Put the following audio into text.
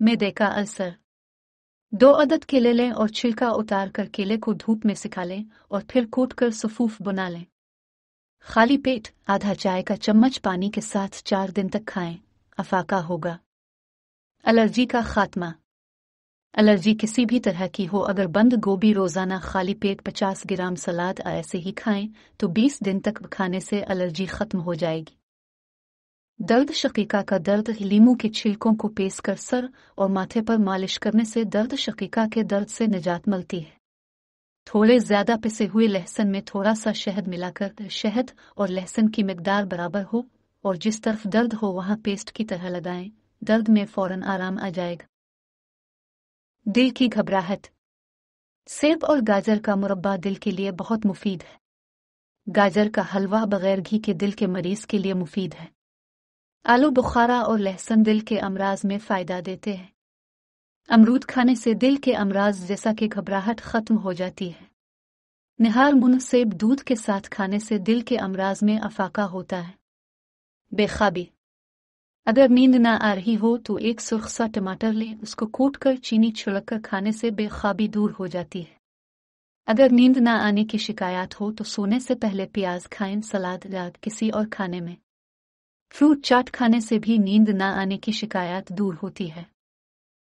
मैदे का अल्सर। 2 अदद केले लें और छिलका उतार कर केले को धूप में सिका लें और फिर कूट कर सफूफ बना लें। खाली पेट आधा चाय का चम्मच पानी के साथ 4 दिन तक खाएं, अफाका होगा। एलर्जी का खात्मा। एलर्जी किसी भी तरह की हो, अगर बंद गोभी रोजाना खाली पेट 50 ग्राम सलाद ऐसे ही खाएं तो 20 दिन तक खाने से एलर्जी खत्म हो जाएगी। दर्द शकीका का दर्द। लीमू के छिलकों को पीस कर सर और माथे पर मालिश करने से दर्द शकीका के दर्द से निजात मिलती है। थोड़े ज्यादा पिसे हुए लहसुन में थोड़ा सा शहद मिलाकर शहद और लहसुन की मिकदार बराबर हो और जिस तरफ दर्द हो वहां पेस्ट की तरह लगाएं, दर्द में फौरन आराम आ जाएगा। दिल की घबराहट। सेब और गाजर का मुरब्बा दिल के लिए बहुत मुफीद है। गाजर का हलवा बगैर घी के दिल के मरीज के लिए मुफीद है। आलू बुखारा और लहसुन दिल के अमराज में फायदा देते हैं। अमरूद खाने से दिल के अमराज जैसा कि घबराहट खत्म हो जाती है। निहार मुन सेब दूध के साथ खाने से दिल के अमराज में अफाका होता है। बेख्वाबी। अगर नींद ना आ रही हो तो एक सुर्ख सा टमाटर लें, उसको कूट कर चीनी छिड़क कर खाने से बेख्वाबी दूर हो जाती है। अगर नींद ना आने की शिकायत हो तो सोने से पहले प्याज खाएं सलाद या किसी और खाने में। फ्रूट चाट खाने से भी नींद ना आने की शिकायत दूर होती है।